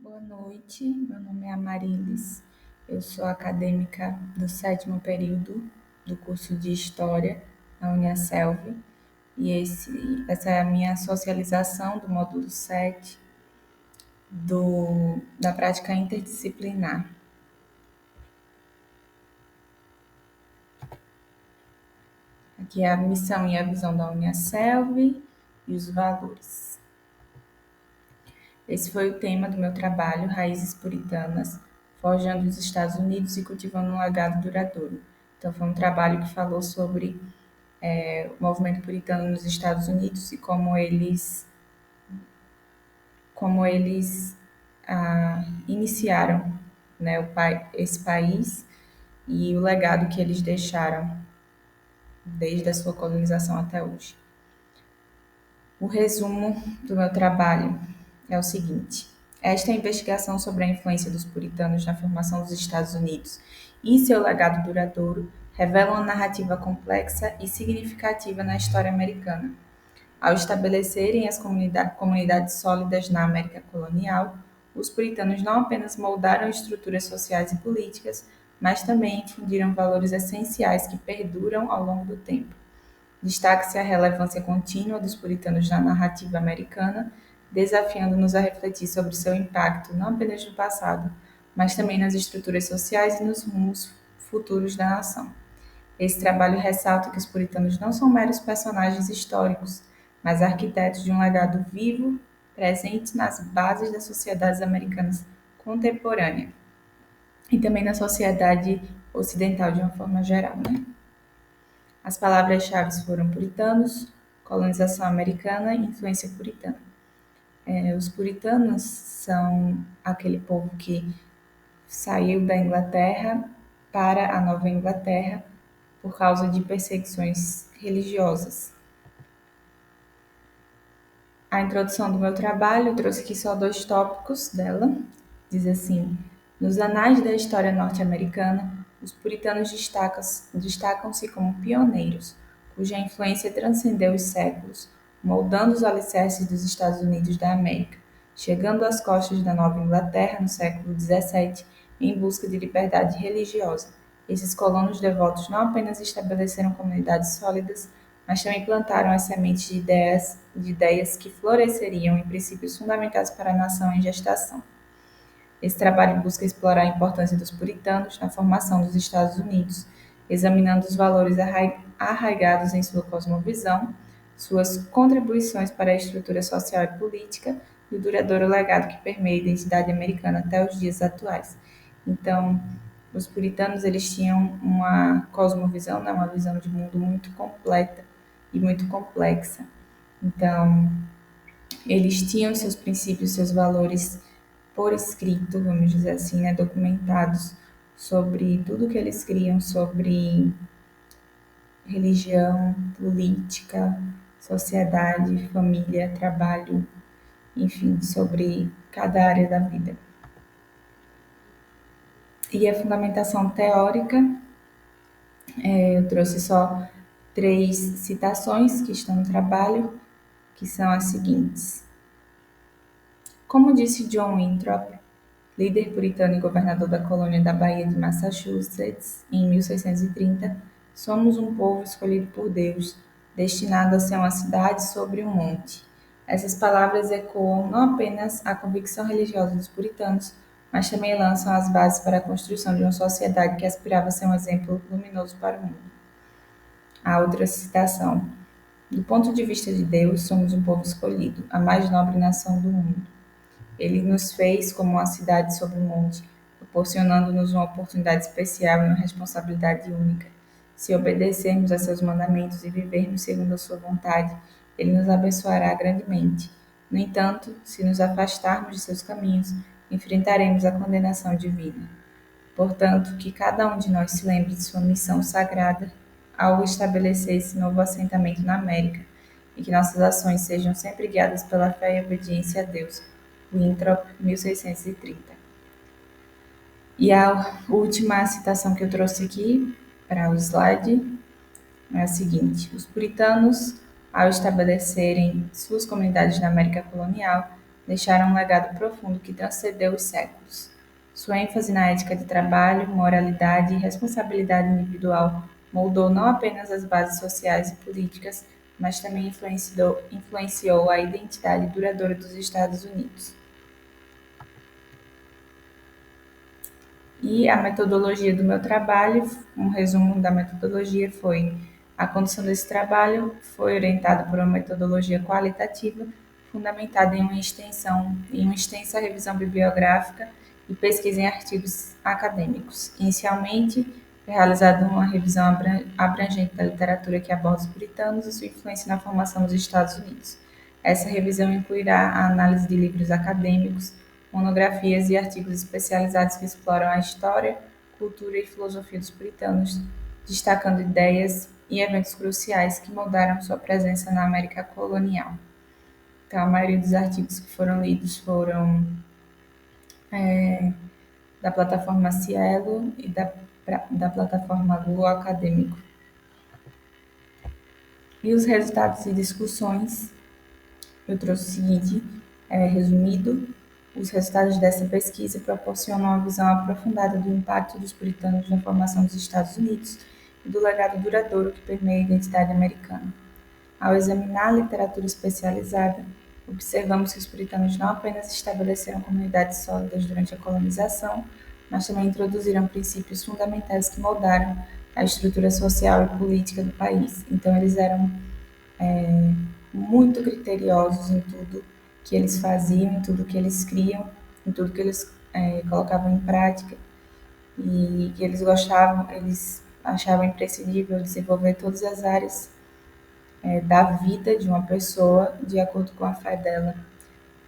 Boa noite, meu nome é Amarilis, eu sou acadêmica do sétimo período do curso de História na Uniaselv e essa é a minha socialização do módulo 7 da prática interdisciplinar. Aqui é a missão e a visão da Uniaselv e os valores. Esse foi o tema do meu trabalho, Raízes Puritanas, forjando os Estados Unidos e cultivando um legado duradouro. Então, foi um trabalho que falou sobre o movimento puritano nos Estados Unidos e como eles iniciaram, né, esse país e o legado que eles deixaram desde a sua colonização até hoje. O resumo do meu trabalho é o seguinte: esta investigação sobre a influência dos puritanos na formação dos Estados Unidos e seu legado duradouro revela uma narrativa complexa e significativa na história americana. Ao estabelecerem as comunidades sólidas na América colonial, os puritanos não apenas moldaram estruturas sociais e políticas, mas também infundiram valores essenciais que perduram ao longo do tempo. Destaca-se a relevância contínua dos puritanos na narrativa americana, desafiando-nos a refletir sobre seu impacto não apenas no passado, mas também nas estruturas sociais e nos rumos futuros da nação. Esse trabalho ressalta que os puritanos não são meros personagens históricos, mas arquitetos de um legado vivo, presente nas bases das sociedades americanas contemporânea e também na sociedade ocidental de uma forma geral, né? As palavras-chave foram puritanos, colonização americana e influência puritana. Os puritanos são aquele povo que saiu da Inglaterra para a Nova Inglaterra por causa de perseguições religiosas. A introdução do meu trabalho, eu trouxe aqui só 2 tópicos dela. Diz assim: nos anais da história norte-americana, os puritanos destacam-se como pioneiros, cuja influência transcendeu os séculos, moldando os alicerces dos Estados Unidos da América, chegando às costas da Nova Inglaterra no século XVII em busca de liberdade religiosa. Esses colonos devotos não apenas estabeleceram comunidades sólidas, mas também plantaram as sementes de ideias que floresceriam em princípios fundamentais para a nação em gestação. Esse trabalho busca explorar a importância dos puritanos na formação dos Estados Unidos, examinando os valores arraigados em sua cosmovisão, suas contribuições para a estrutura social e política e o duradouro legado que permeia a identidade americana até os dias atuais. Então, os puritanos eles tinham uma cosmovisão, né, uma visão de mundo muito completa e muito complexa. Então, eles tinham seus princípios, seus valores por escrito, vamos dizer assim, né, documentados sobre tudo que eles criam sobre religião, política, sociedade, família, trabalho, enfim, sobre cada área da vida. E a fundamentação teórica, eu trouxe só 3 citações que estão no trabalho, que são as seguintes. Como disse John Winthrop, líder puritano e governador da colônia da Baía de Massachusetts, em 1630, somos um povo escolhido por Deus, destinado a ser uma cidade sobre um monte. Essas palavras ecoam não apenas a convicção religiosa dos puritanos, mas também lançam as bases para a construção de uma sociedade que aspirava a ser um exemplo luminoso para o mundo. A outra citação: do ponto de vista de Deus, somos um povo escolhido, a mais nobre nação do mundo. Ele nos fez como uma cidade sobre um monte, proporcionando-nos uma oportunidade especial e uma responsabilidade única. Se obedecermos a seus mandamentos e vivermos segundo a sua vontade, ele nos abençoará grandemente. No entanto, se nos afastarmos de seus caminhos, enfrentaremos a condenação divina. Portanto, que cada um de nós se lembre de sua missão sagrada ao estabelecer esse novo assentamento na América, e que nossas ações sejam sempre guiadas pela fé e obediência a Deus. Winthrop, 1630. E a última citação que eu trouxe aqui para o slide é a seguinte: os puritanos, ao estabelecerem suas comunidades na América colonial, deixaram um legado profundo que transcendeu os séculos. Sua ênfase na ética de trabalho, moralidade e responsabilidade individual moldou não apenas as bases sociais e políticas, mas também influenciou a identidade duradoura dos Estados Unidos. E a metodologia do meu trabalho, um resumo da metodologia foi: a condução desse trabalho foi orientada por uma metodologia qualitativa, fundamentada em uma extensa revisão bibliográfica e pesquisa em artigos acadêmicos. Inicialmente, foi realizada uma revisão abrangente da literatura que aborda os puritanos e sua influência na formação dos Estados Unidos. Essa revisão incluirá a análise de livros acadêmicos, monografias e artigos especializados que exploram a história, cultura e filosofia dos puritanos, destacando ideias e eventos cruciais que moldaram sua presença na América colonial. Então, a maioria dos artigos que foram lidos foram da plataforma Cielo e da plataforma Google Acadêmico. E os resultados e discussões, eu trouxe o seguinte, resumido: os resultados dessa pesquisa proporcionam uma visão aprofundada do impacto dos puritanos na formação dos Estados Unidos e do legado duradouro que permeia a identidade americana. Ao examinar a literatura especializada, observamos que os puritanos não apenas estabeleceram comunidades sólidas durante a colonização, mas também introduziram princípios fundamentais que moldaram a estrutura social e política do país. Então, eles eram muito criteriosos em tudo que eles faziam, em tudo que eles criam, em tudo que eles colocavam em prática, e que eles gostavam, eles achavam imprescindível desenvolver todas as áreas da vida de uma pessoa de acordo com a fé dela.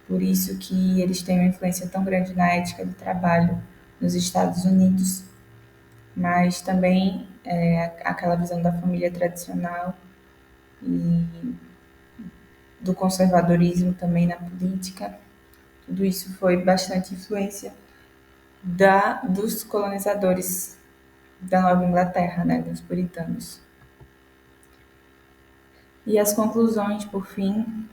Por isso que eles têm uma influência tão grande na ética do trabalho nos Estados Unidos, mas também aquela visão da família tradicional e do conservadorismo também na política. Tudo isso foi bastante influência dos colonizadores da Nova Inglaterra, né, dos puritanos. E as conclusões, por fim,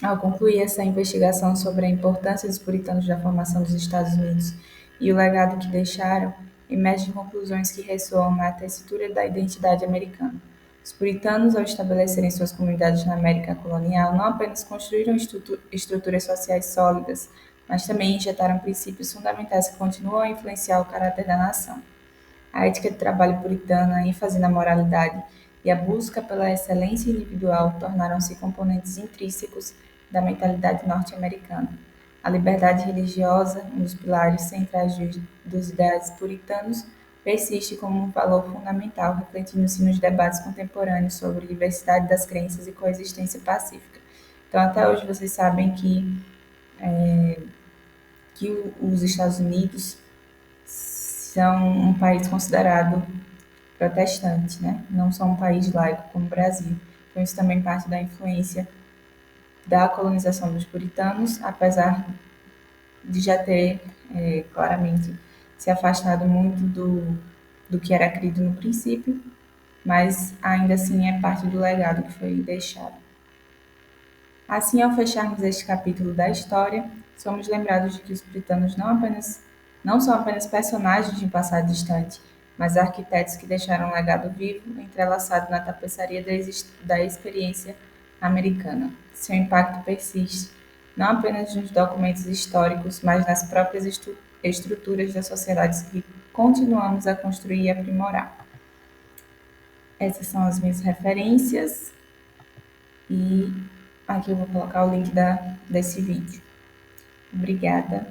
ao concluir essa investigação sobre a importância dos puritanos na formação dos Estados Unidos e o legado que deixaram, emergem conclusões que ressoam na tessitura da identidade americana. Os puritanos, ao estabelecerem suas comunidades na América colonial, não apenas construíram estruturas sociais sólidas, mas também injetaram princípios fundamentais que continuam a influenciar o caráter da nação. A ética de trabalho puritana, a ênfase na moralidade e a busca pela excelência individual tornaram-se componentes intrínsecos da mentalidade norte-americana. A liberdade religiosa, um dos pilares centrais dos ideais puritanos, persiste como um valor fundamental, refletindo-se nos debates contemporâneos sobre diversidade das crenças e coexistência pacífica. Então, até hoje, vocês sabem que os Estados Unidos são um país considerado protestante, né? Não são um país laico como o Brasil. Então, isso também parte da influência da colonização dos puritanos, apesar de já ter claramente se afastado muito do que era crido no princípio, mas ainda assim é parte do legado que foi deixado. Assim, ao fecharmos este capítulo da história, somos lembrados de que os puritanos não são apenas personagens de um passado distante, mas arquitetos que deixaram um legado vivo, entrelaçado na tapeçaria da experiência americana. Seu impacto persiste, não apenas nos documentos históricos, mas nas próprias estruturas das sociedades que continuamos a construir e aprimorar. Essas são as minhas referências e aqui eu vou colocar o link desse vídeo. Obrigada.